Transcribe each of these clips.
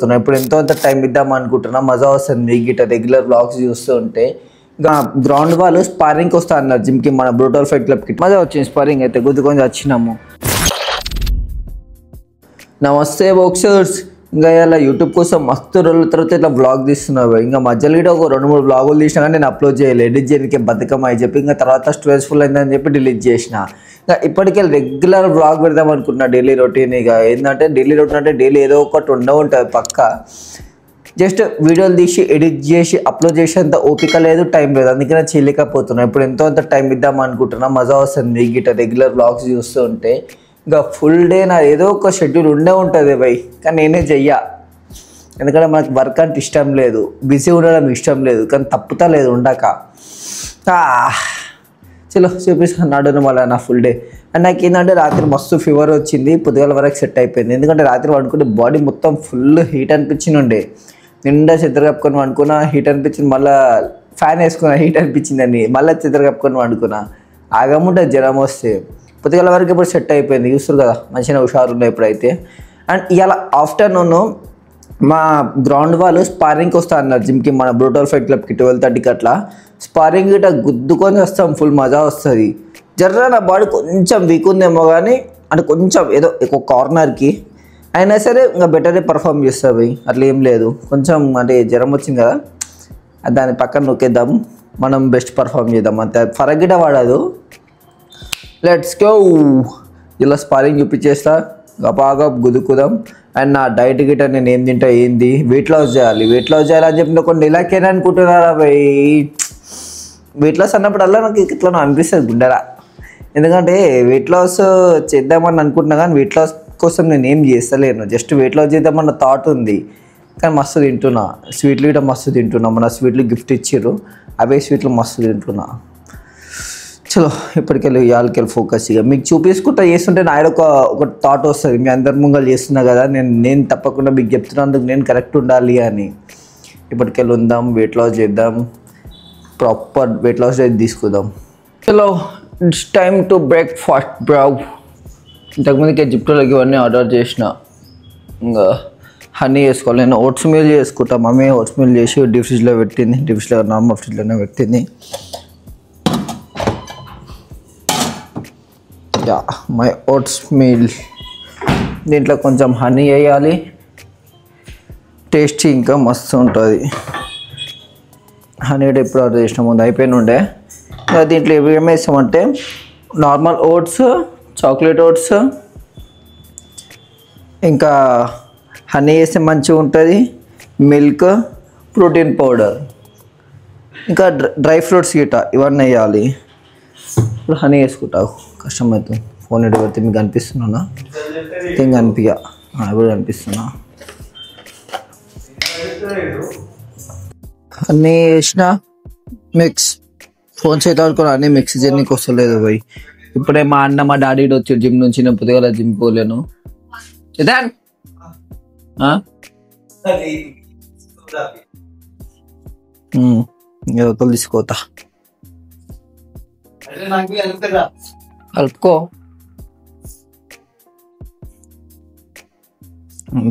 చేయలేకపోతున్నా. ఇప్పుడు ఎంతో అంత టైం ఇద్దాం అనుకుంటున్నా, మజా వస్తుంది గిట్ట రెగ్యులర్ వ్లాగ్స్ చూస్తూ ఉంటే. ఇంకా గ్రౌండ్ వాళ్ళు స్పారింగ్కి వస్తా అన్నారు జిమ్కి, మన బ్రూటల్ ఫైట్ క్లబ్కి. మజా వచ్చింది స్పారింగ్ అయితే, గుద్దుకొని వచ్చినాము. నమస్తే బాక్సర్స్. ఇంకా ఇలా యూట్యూబ్ కోసం మస్తు రోజుల తర్వాత ఇట్లా వ్లాగ్ తీస్తున్నావు. ఇంకా మధ్యలో కూడా ఒక 2-3 వ్లాగులు తీసినా కానీ నేను అప్లోడ్ చేయలేదు, ఎడిట్ చేయడానికి బతుకమ్మ అని చెప్పి. ఇంకా తర్వాత స్ట్రెస్ఫుల్ అయిందని చెప్పి డిలీట్ చేసిన. ఇంకా ఇప్పటికే రెగ్యులర్ వ్లాగ్ పెడదాం అనుకుంటున్నా, డైలీ రొటీన్. ఇక ఏంటంటే డైలీ రొటీన్ అంటే డైలీ ఏదో ఒకటి ఉంటుంది పక్క. జస్ట్ వీడియోలు తీసి ఎడిట్ చేసి అప్లోడ్ చేసేంత ఓపిక లేదు, టైం లేదు, అందుకనే చేయలేకపోతున్నా. ఇప్పుడు ఎంతో అంత టైం ఇద్దాం అనుకుంటున్నా, మజా వస్తుంది గిట్ట రెగ్యులర్ వ్లాగ్స్ చూస్తూ ఉంటే. ఇంకా ఫుల్ డే నా ఏదో ఒక షెడ్యూల్ ఉండే ఉంటుంది భయ్, కానీ నేనే చెయ్యా. ఎందుకంటే మనకు వర్క్ అంటే ఇష్టం లేదు, బిజీ ఉండడం ఇష్టం లేదు, కానీ తప్పుతా లేదు ఉండక. చలో చూపిస్తాను నడును మళ్ళీ నా ఫుల్ డే. అండ్ నాకు ఏంటంటే రాత్రి మస్తు ఫీవర్ వచ్చింది, పొద్దుగాల వరకు సెట్ అయిపోయింది. ఎందుకంటే రాత్రి వండుకుంటే బాడీ మొత్తం ఫుల్ హీట్ అనిపించింది ఉండే, నిండా చెద్దరు కప్పుకొని వండుకున్నా, హీట్ అనిపించింది. మళ్ళీ ఫ్యాన్ వేసుకున్నా, హీట్ అనిపించిందని మళ్ళీ చెద్దరు కప్పుకొని వండుకున్నా. ఆగముంటుంది జ్వరం వస్తే. పొద్దుగాల వరకు ఇప్పుడు సెట్ అయిపోయింది, చూస్తారు కదా మంచిగా హుషారు ఉన్నాయి ఇప్పుడైతే. అండ్ ఇలా ఆఫ్టర్నూన్ మా గ్రౌండ్ వాళ్ళు స్పారింగ్కి వస్తా అన్నారు జిమ్కి, మన బ్రూటల్ ఫైట్ క్లబ్కి 12:30కి అట్లా. స్పారింగ్ గిట్ట గుద్దుకొని వస్తాం, ఫుల్ మజా వస్తుంది. జర్ర నా బాడీ కొంచెం వీక్ ఉందేమో కానీ, అంటే కొంచెం ఏదో ఒక కార్నర్కి అయినా సరే ఇంకా బెటరే పర్ఫామ్ చేస్తుంది. అట్లా ఏం లేదు, కొంచెం అంటే జ్వరం వచ్చింది కదా, దాన్ని పక్కన నొక్కేద్దాం, మనం బెస్ట్ పర్ఫామ్ చేద్దాం, అంతే. ఫరక్ గిట్ట పడదు. Let's go. ఇలా స్పారింగ్ చూపించేస్తా, గపాగా గుద్దుకుదాం. అండ్ నా డైట్ గిట్ట నేను ఏం తింటా, ఏంది వెయిట్ లాస్ చేయాలి అని చెప్పిన కొన్ని ఇలాకేనా అనుకుంటున్నారా భయ్. వెయిట్ లాస్ అన్నప్పుడల్లా నాకు ఇట్లా అనిపిస్తుంది గుండెరా. ఎందుకంటే వెయిట్ లాస్ చేద్దామని అనుకుంటున్నా కానీ వెయిట్ లాస్ కోసం నేను ఏం చేస్తలేను, జస్ట్ వెయిట్ లాస్ చేద్దామన్న థాట్ ఉంది. కానీ మస్తు తింటున్నా, స్వీట్లు గిట్ట మస్తు తింటున్నా. మన స్వీట్లు గిఫ్ట్ ఇచ్చారు, అవే స్వీట్లు మస్తు తింటున్నా. చలో ఇప్పటికెళ్ళి ఇవాళకెళ్ళి ఫోకస్. ఇక మీకు చూపించుకుంటా చేస్తుంటే నా ఒక థాట్ వస్తుంది, మీ అందరి ముంగలు చేస్తున్నా కదా, నేను తప్పకుండా మీకు చెప్తున్నందుకు నేను కరెక్ట్ ఉండాలి అని. ఇప్పటికెళ్ళి ఉందాం, వెయిట్ లాస్ చేద్దాం, ప్రాపర్ వెయిట్ లాస్ డైట్ తీసుకుందాం. చలో it's time to breakfast bro. ఇంతకుముందుకే జిప్టోలోకి ఇవన్నీ ఆర్డర్ చేసిన. ఇంకా హనీ వేసుకోవాలి, నేను ఓట్స్ మీల్ చేసుకుంటా. మమ్మీ ఓట్స్ మీల్ చేసి డీప్ ఫ్రిడ్జ్లో పెట్టింది, డీప్ ఫ్రిడ్జ్లో నార్మల్ ఫ్రిడ్జ్లోనే పెట్టింది. Yeah my oats meal. దీంట్లో కొంచెం హనీ వేయాలి, టేస్టీ ఇంకా మస్తు ఉంటుంది. హనీ ఎప్పుడు ఆర్డర్ చేసిన ముందు అయిపోయిన ఉండే. దీంట్లో ఏం వేస్తామంటే నార్మల్ ఓట్స్, చాక్లెట్ ఓట్స్, ఇంకా హనీ వేస్తే మంచిగా ఉంటుంది, మిల్క్, ప్రోటీన్ పౌడర్, ఇంకా డ్రై ఫ్రూట్స్ గిట్ట ఇవన్నీ వేయాలి. ఇప్పుడు హనీ వేసుకుంటావు, కష్టమవుతుంది. ఫోన్ ఎటు పెడితే మీకు కనిపిస్తున్నానా? థింగ్ అనిపించా, ఇప్పుడు కనిపిస్తున్నా. అన్నీ వేసిన మిక్స్, ఫోన్ చేతుకొని అన్నీ మిక్స్ చేయడానికి వస్తలేదు పోయి. ఇప్పుడే మా అన్న మా డాడీ వచ్చాడు జిమ్ నుంచి, నేను పొద్దుగాల జిమ్ పోలేను. యువతలు తీసుకోతా, కలుపుకో.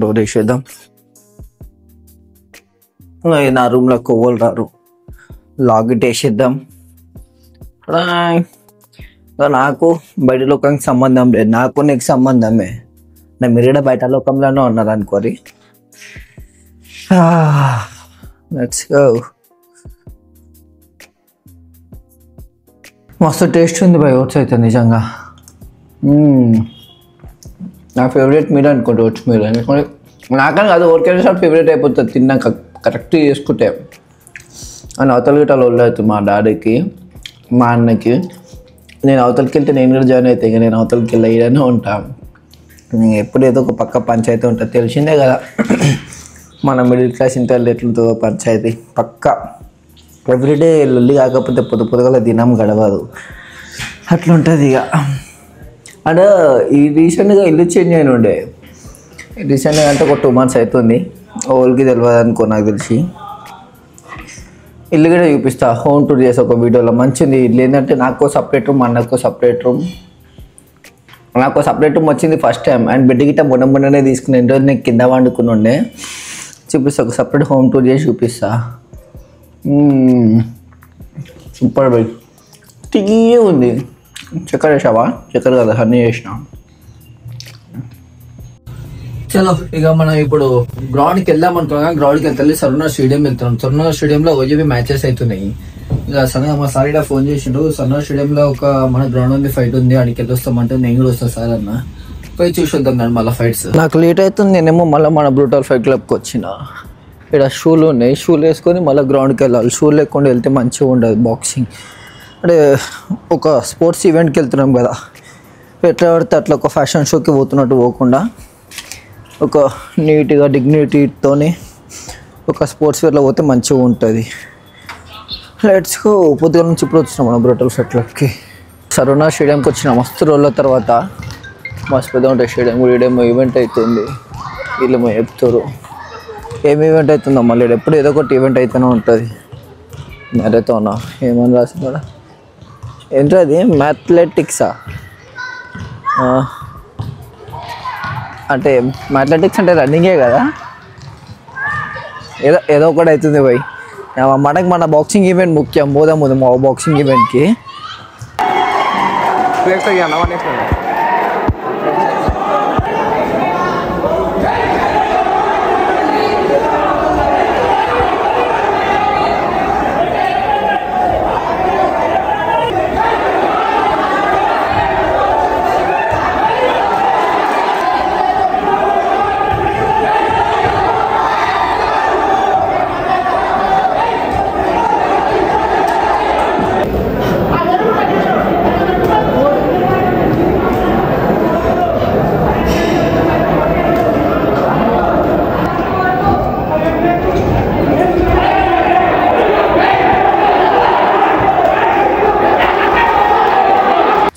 డోర్ వేసేద్దాం. నా రూమ్లో కొవ్వలు రారు, లాగిట్ వేసేద్దాం. నాకు బయట లోకానికి సంబంధం లేదు, నాకు నీకు సంబంధమే. మీరు కూడా బయట లోకంలోనే ఉన్నారు అనుకోరి. Let's go. మస్తు టేస్ట్ ఉంది బాయ్ ఓట్స్ అయితే నిజంగా. నా ఫేవరెట్ మీల్ అనుకోండి ఓట్స్ మీల్. ఎందుకంటే నాకని కాదు, ఓరికైనా సార్ ఫేవరెట్ అయిపోతుంది తిన్నాక కరెక్ట్ చేసుకుంటే. అని అవతల గిట్టాలు అవుతుంది మా డాడీకి, మా అన్నకి. నేను అవతలకి వెళ్తే నేను కూడా జాయిన్ అయితే, ఇక నేను అవతలకి వెళ్ళి ఇలానే ఉంటాను. ఎప్పుడు ఏదో ఒక పక్క పంచాయతీ ఉంటుంది, తెలిసిందే కదా మన మిడిల్ క్లాస్ ఇంత ఎట్లుంటుందో పంచాయతీ పక్క. ఎవ్రీడే లొల్లి కాకపోతే పొద్దుగల దినం గడవదు, అట్లుంటుంది ఇక. అండ్ ఈ రీసెంట్గా ఇల్లు చేంజ్ అయిన ఉండే, రీసెంట్గా అంటే ఒక 2 months అవుతుంది. ఓల్కి తెలియదు అనుకో, నాకు తెలిసి. ఇల్లు కూడా చూపిస్తా, హోమ్ టూర్ చేసి ఒక వీడియోలో. మంచిది ఇల్లు. ఏంటంటే నాకు సపరేట్ రూమ్, అన్నకు సపరేట్ రూమ్. నాకు సపరేట్ రూమ్ వచ్చింది ఫస్ట్ టైం. అండ్ బెడ్ గిట్ట మొన్ననే తీసుకునే రోజు నేను కింద వండుకుని ఉండే. చూపిస్తా, ఒక సపరేట్ హోమ్ టూర్ చేసి చూపిస్తా. సూపర్ బై, తీయగా ఉంది. చక్కెర వేసావా? చక్కెర కదా, హనీ వేసిన. చలో ఇక మనం ఇప్పుడు గ్రౌండ్కి వెళ్దాం అనుకున్నా. గ్రౌండ్కి వెళ్తే సరుణ స్టేడియం వెళ్తున్నాం. సరుణ స్టేడియంలో ఓజీబీ మ్యాచెస్ అవుతున్నాయి. ఇక మా సార్ ఇక్కడ ఫోన్ చేసిండు, సరుణ స్టేడియంలో ఒక మన గ్రౌండ్ ఉంది, ఫైట్ ఉంది, అడికి వెళ్ళొస్తామంటే నేను కూడా వస్తా సార్ అన్న. పోయి చూసి వద్దాం కానీ మళ్ళీ ఫైట్స్. నాకు లేట్ అవుతుంది, నేనేమో మళ్ళీ మన బ్రూటల్ ఫైట్ క్లబ్కి వచ్చిన. ఇక్కడ షూలు ఉన్నాయి, షూలు వేసుకొని మళ్ళీ గ్రౌండ్కి వెళ్ళాలి. షూలు లేకుండా వెళ్తే మంచిగా ఉండదు బాక్సింగ్. అంటే ఒక స్పోర్ట్స్ ఈవెంట్కి వెళ్తున్నాం కదా, ఎట్లా పడితే అట్లా ఒక ఫ్యాషన్ షోకి పోతున్నట్టు పోకుండా ఒక నీట్గా డిగ్నిటీతోని ఒక స్పోర్ట్స్ వేర్లో పోతే మంచిగా ఉంటుంది. Let's go. పొద్దుగా నుంచి ఇప్పుడు వచ్చినాం మనం బ్రూటల్ ఫైట్ క్లబ్కి. సరుణ స్టేడియంకి వచ్చిన మస్తు రోజుల తర్వాత. మస్తు పెద్ద ఉంటాయి స్టేడియం కూడా. ఈడేమో ఈవెంట్ అవుతుంది, వీళ్ళేమో చెప్తారు ఏమి ఈవెంట్ అవుతుందో. మళ్ళీ ఎప్పుడు ఏదో ఒకటి ఈవెంట్ అయితేనే ఉంటుంది. మ్యారథానా ఏమని రాసి కూడా ఏంటో అది, మ్యాథ్లెటిక్సా? అంటే మ్యాథ్లెటిక్స్ అంటే రన్నింగే కదా, ఏదో ఒకటి అవుతుంది పోయి. మనకి మన బాక్సింగ్ ఈవెంట్ ముఖ్యం. పోదాం మా బాక్సింగ్ ఈవెంట్కి.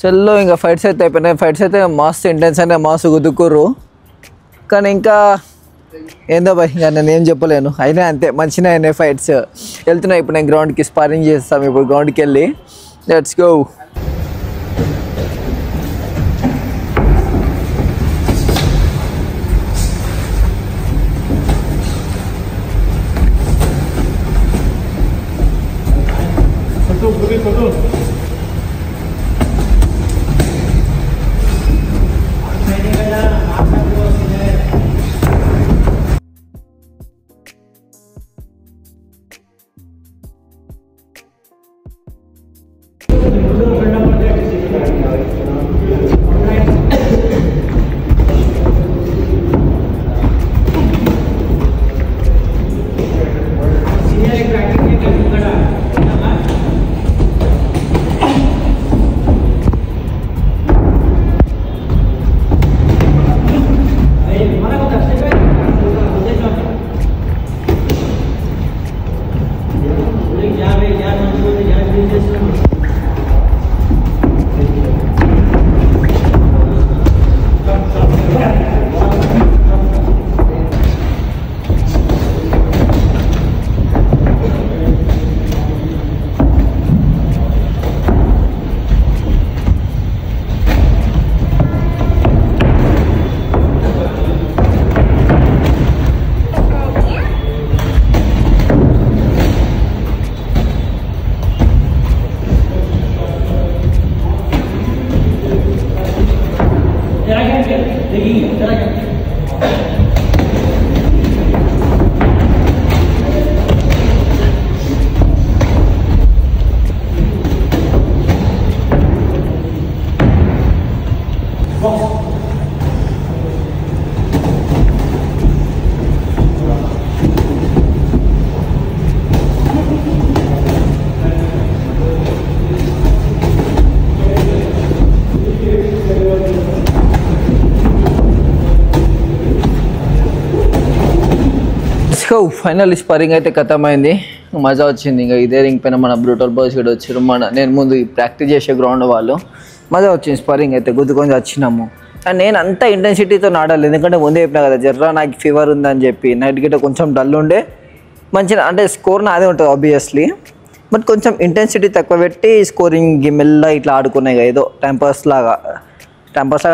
చల్లో ఇంకా ఫైట్స్ అయితే అయిపోయినాయి. ఫైట్స్ అయితే మస్తు ఇంటెన్స్ అయినా, మస్తు గుద్దుకుర్రు. కానీ ఇంకా ఏందో భయ్, ఇంకా నేను ఏం చెప్పలేను. అయినా అంతే మంచిగా అయినాయి ఫైట్స్. వెళ్తున్నాయి ఇప్పుడు నేను గ్రౌండ్కి, స్పారింగ్ చేస్తాం ఇప్పుడు గ్రౌండ్కి వెళ్ళి. Let's go. ఫైనల్ స్పారింగ్ అయితే ఖతమైంది. మజా వచ్చింది. ఇంకా ఇదే రింగ్ పైన మన బ్రూటల్ బాయ్స్ కూడా వచ్చారు. నేను ముందు ప్రాక్టీస్ చేసే గ్రౌండ్ వాళ్ళు. మజా వచ్చింది స్పారింగ్ అయితే, గుద్దుకొని వచ్చినాము. అండ్ నేను అంత ఇంటెన్సిటీతో ఆడాలి, ఎందుకంటే ముందే చెప్పినా కదా జర్రా నాకు ఫీవర్ ఉందని చెప్పి. నైట్ గిట్ట కొంచెం డల్ ఉండే, మంచిగా అంటే స్కోర్ నాదే ఉంటుంది ఆబ్వియస్లీ, బట్ కొంచెం ఇంటెన్సిటీ తక్కువ పెట్టి స్కోరింగ్ మెల్ల ఇట్లా ఆడుకున్నాయి. ఏదో టైంపాస్ లాగా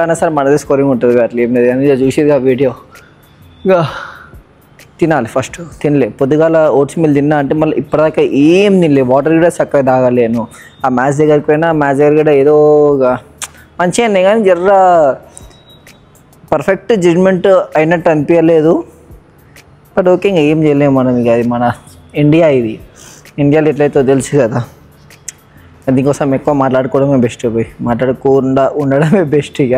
అయినా సరే మనదే స్కోరింగ్ ఉంటుంది అట్లా ఏం లేదు అని చూసేది ఆ వీడియో. ఇక తినాలి ఫస్ట్. తినలే పొద్దుగాల ఓట్స్ మిల్ తిన్నా అంటే మళ్ళీ ఇప్పటిదాకా ఏం తినలే, వాటర్ కూడా చక్కగా తాగలేను. ఆ మ్యాచ్ దగ్గరికి పోయినా మ్యాచ్ దగ్గర కూడా ఏదో మంచిగా అన్నాయి కానీ జర్ర పర్ఫెక్ట్ జడ్జ్మెంట్ అయినట్టు అనిపించలేదు. బట్ ఓకే, ఇంకా ఏం చేయలేము మనం. ఇక అది మన ఇండియా, ఇది ఇండియాలో ఎట్లయితే తెలుసు కదా. దీనికోసం ఎక్కువ మాట్లాడుకోవడమే బెస్ట్, పోయి మాట్లాడకుండా ఉండడమే బెస్ట్. ఇక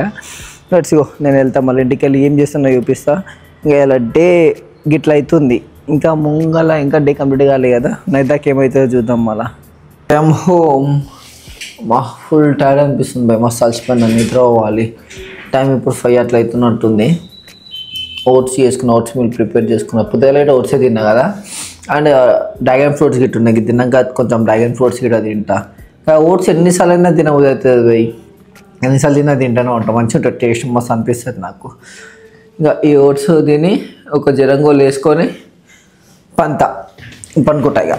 లెట్స్ గో. నేను వెళ్తా మళ్ళీ ఇంటికి వెళ్ళి ఏం చేస్తున్నా చూపిస్తా. ఇంకా ఇలా డే గిట్ల అవుతుంది, ఇంకా ముంగల ఇంకా డే కంప్లీట్ కాలే కదా. నైట్ దాకా ఏమవుతుందో చూద్దాం. మళ్ళీ ఐఎమ్ హోమ్. మా ఫుల్ టైర్డ్ అనిపిస్తుంది భయ్, మస్తు అలసిపోయినా, నిద్ర పోవాలి. టైం ఇప్పుడు 5 అట్లా అవుతున్నట్టుంది. ఓట్స్ చేసుకున్న, ఓట్స్ మిల్ ప్రిపేర్ చేసుకున్న. పొద్దుగా ఓట్సే తిన్నా కదా. అండ్ డ్రాగన్ ఫ్రూట్స్ గిట్ట ఉన్నాయి, తిన్నాక కొంచెం డ్రాగన్ ఫ్రూట్స్ గిట్ట తింటా. ఓట్స్ ఎన్నిసార్లు అయినా తినబుద్ధి అవుతుంది భయ్, ఎన్నిసార్లు తిన్నా తింటానే ఉంటాం. మంచిగా ఉంటుంది, టేస్ట్ మస్తు అనిపిస్తుంది నాకు. ఇంకా ఈ ఓట్స్ తిని ఒక జరంగోలు వేసుకొని పనుకుంటా ఇక.